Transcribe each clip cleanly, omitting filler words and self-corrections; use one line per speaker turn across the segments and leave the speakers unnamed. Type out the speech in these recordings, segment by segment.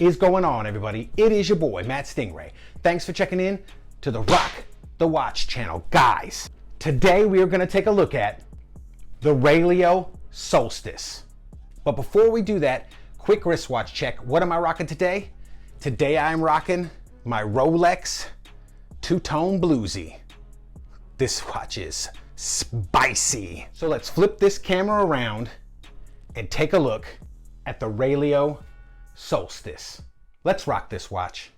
is going on, everybody? It is your boy, Matt Stingray. Thanks for checking in to the Rock the Watch channel. Guys, today we are going to take a look at the Relio Solstice. But before we do that, quick wristwatch check. What am I rocking today? Today I'm rocking my Rolex two-tone bluesy. This watch is spicy. So let's flip this camera around and take a look at the Relio Solstice. Let's rock this watch.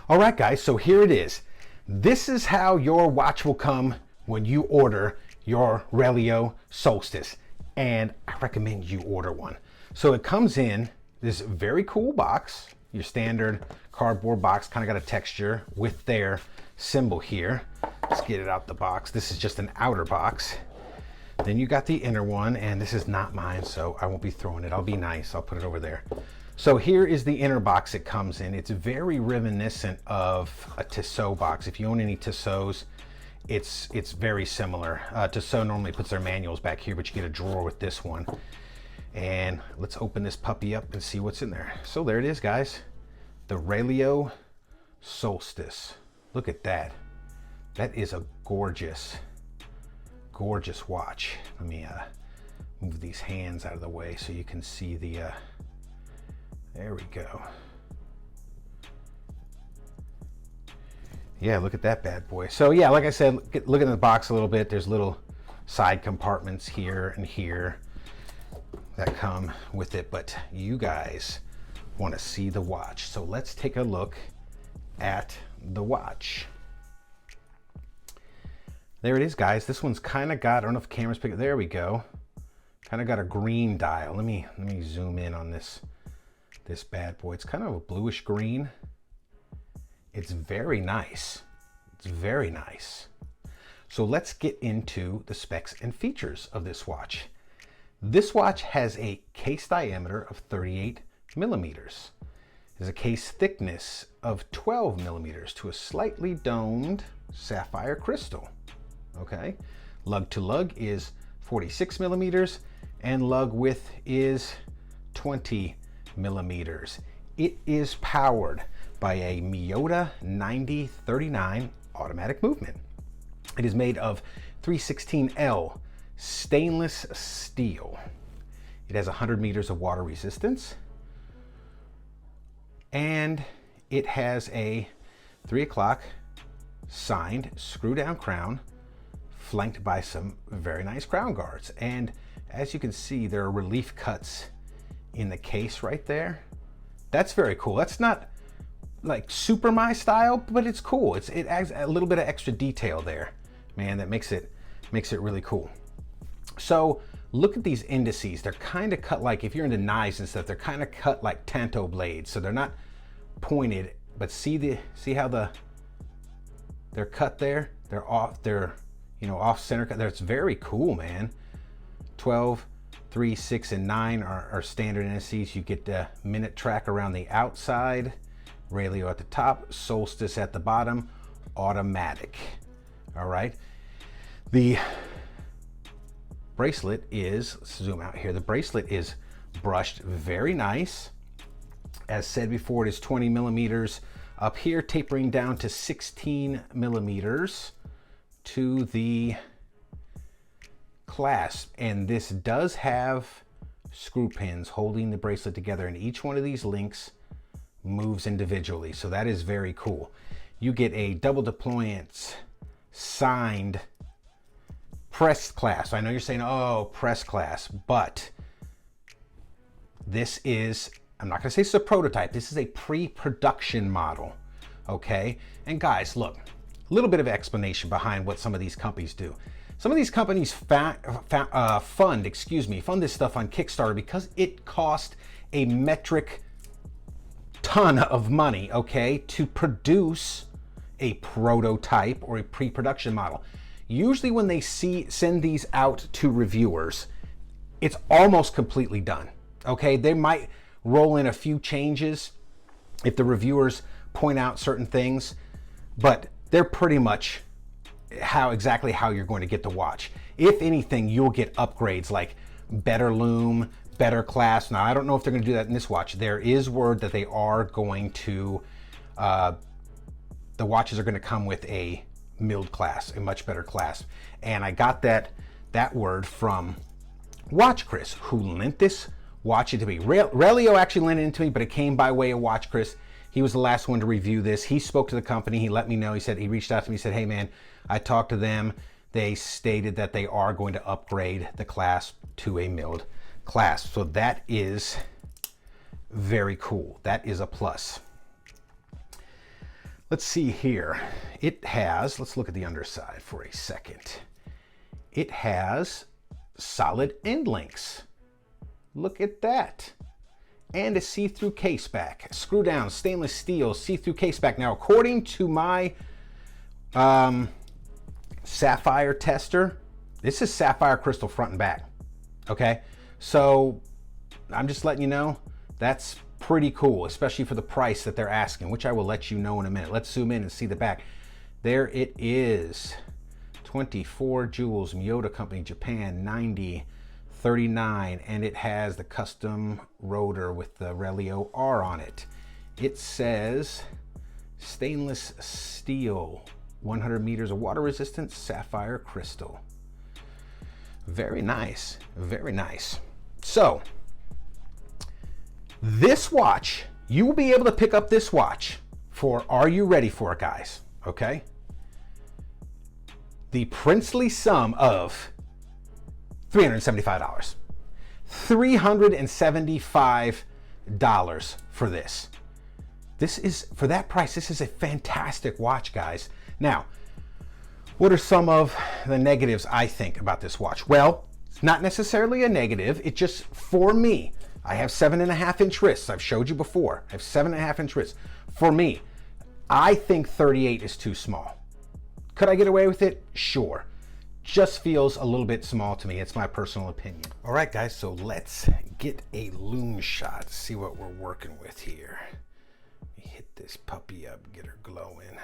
All right, guys, so here it is. This is how your watch will come when you order your Relio Solstice, and I recommend you order one. So it comes in this very cool box, your standard cardboard box, kind of got a texture with their symbol here. Let's get it out the box. This is just an outer box. Then you got the inner one, and this is not mine, so I won't be throwing it. I'll be nice, I'll put it over there. So here is the inner box it comes in. It's very reminiscent of a Tissot box. If you own any Tissots, it's very similar. Tissot normally puts their manuals back here, but you get a drawer with this one. And let's open this puppy up and see what's in there. So there it is, guys. The Relio Solstice. Look at that. That is a gorgeous, gorgeous watch. Let me move these hands out of the way so you can see the, there we go. Yeah, look at that bad boy. So yeah, like I said, look at the box a little bit. There's little side compartments here and here that come with it, but you guys want to see the watch. So let's take a look at the watch. There it is, guys. This one's kind of got, I don't know if the camera's picking, there we go. Kind of got a green dial. Let me zoom in on this bad boy. It's kind of a bluish green. It's very nice. It's very nice. So let's get into the specs and features of this watch. This watch has a case diameter of 38 millimeters. There's a case thickness of 12 millimeters to a slightly domed sapphire crystal. Okay. Lug to lug is 46 millimeters and lug width is 20 millimeters. It is powered by a Miyota 9039 automatic movement. It is made of 316L stainless steel. It has 100 meters of water resistance, and it has a 3 o'clock signed screw down crown flanked by some very nice crown guards. And as you can see, there are relief cuts in the case right there. That's very cool. That's not like super my style, but it's cool. It adds a little bit of extra detail there, man, that makes it really cool. So look at these indices. They're kind of cut like, if you're into knives and stuff, they're kind of cut like tanto blades. So they're not pointed, but see how they're cut there? They're off, off center cut there. It's very cool, man. 12, 3, 6, and 9 are standard indices. You get the minute track around the outside, Relio at the top, Solstice at the bottom, automatic. All right. The bracelet is, let's zoom out here. The bracelet is brushed very nice. As said before, it is 20 millimeters up here, tapering down to 16 millimeters to the clasp. And this does have screw pins holding the bracelet together, and each one of these links moves individually. So that is very cool. You get a double deployance signed pressed clasp. I know you're saying, oh, pressed clasp, but this is, I'm not gonna say it's a prototype. This is a pre-production model, okay? And guys, look, a little bit of explanation behind what some of these companies do. Some of these companies fund this stuff on Kickstarter because it cost a metric ton of money, okay, to produce a prototype or a pre-production model. Usually when they send these out to reviewers, it's almost completely done. Okay, they might roll in a few changes if the reviewers point out certain things, but they're pretty much exactly how you're going to get the watch. If anything, you'll get upgrades like better loom, better clasp. Now, I don't know if they're going to do that in this watch. There is word that they are going to, the watches are going to come with a milled clasp, a much better clasp. And I got that word from Watch Chris, who lent this watch to me. Relio actually lent it to me, but it came by way of Watch Chris. He was the last one to review this. He spoke to the company. He let me know. He said, he reached out to me. He said, hey man, I talked to them. They stated that they are going to upgrade the clasp to a milled clasp. So that is very cool. That is a plus. Let's see here. It has, let's look at the underside for a second. It has solid end links. Look at that. And a see-through case back. Screw down, stainless steel, see-through case back. Now, according to my sapphire tester, this is sapphire crystal front and back. Okay, so I'm just letting you know, that's pretty cool, especially for the price that they're asking, which I will let you know in a minute. Let's zoom in and see the back. There it is. 24 jewels, Miyota Company, Japan, 9039, and it has the custom rotor with the Relio R on it. It says stainless steel, 100 meters of water resistance, sapphire crystal. Very nice, very nice. So this watch, you will be able to pick up this watch for, are you ready for it, guys? Okay. The princely sum of $375. $375 for this. This is, for that price, this is a fantastic watch, guys. Now, what are some of the negatives I think about this watch? Well, it's not necessarily a negative. It just, for me, I have 7.5-inch wrists. I've showed you before. I have 7.5-inch wrists. For me, I think 38 is too small. Could I get away with it? Sure. Just feels a little bit small to me. It's my personal opinion. All right, guys, so let's get a loom shot, see what we're working with here. Let me hit this puppy up, get her glowing.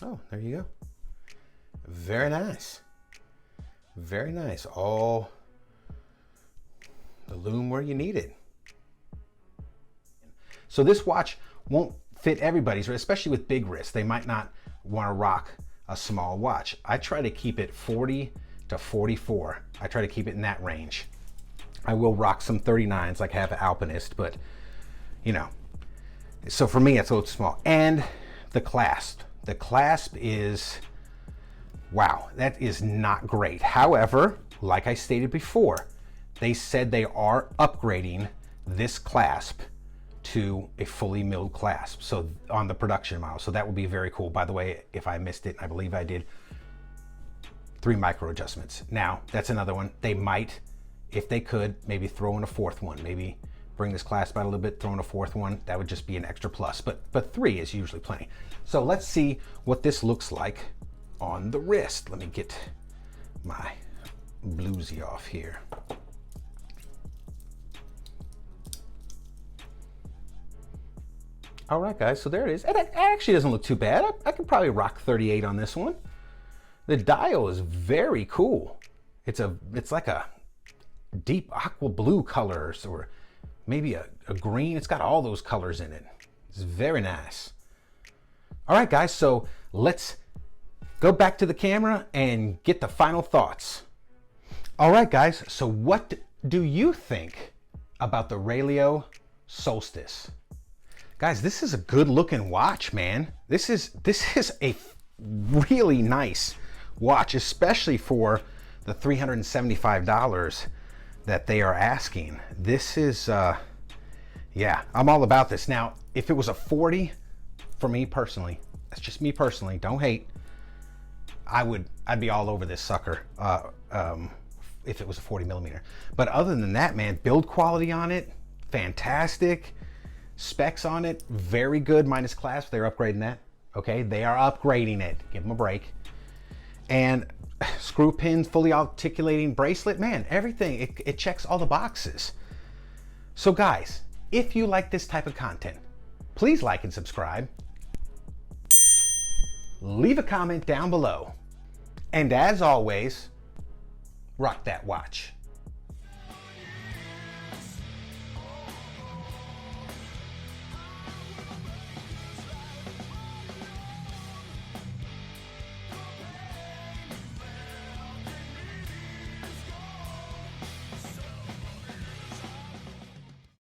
Oh, there you go. Very nice. Very nice. All the loom where you need it. So this watch won't fit everybody's, especially with big wrists. They might not want to rock a small watch. I try to keep it 40 to 44. I try to keep it in that range. I will rock some 39s like I have an Alpinist, but you know, so for me, it's a little small. And the clasp. The clasp is, wow, that is not great. However, like I stated before, they said they are upgrading this clasp to a fully milled clasp, so on the production model. So that would be very cool. By the way, if I missed it, I believe I did 3 micro adjustments. Now, that's another one. They might, if they could, maybe throw in a 4th one, maybe bring this clasp out a little bit, throw in a 4th one. That would just be an extra plus, but 3 is usually plenty. So let's see what this looks like on the wrist. Let me get my bluesy off here. All right, guys, so there it is. And it actually doesn't look too bad. I could probably rock 38 on this one. The dial is very cool. It's like a deep aqua blue colors, or maybe a green. It's got all those colors in it. It's very nice. All right, guys, so let's go back to the camera and get the final thoughts. All right, guys, so what do you think about the Relio Solstice? Guys, this is a good looking watch, man. This is a really nice watch, especially for the $375 that they are asking. This is, yeah, I'm all about this. Now, if it was a 40, for me personally, that's just me personally, don't hate, I'd be all over this sucker if it was a 40 millimeter. But other than that, man, build quality on it, fantastic. Specs on it, very good, minus clasp. They're upgrading that. Okay, they are upgrading it. Give them a break. And screw pins, fully articulating bracelet, man, everything. It checks all the boxes. So guys, If you like this type of content, please like and subscribe. Leave a comment down below. And as always, rock that watch.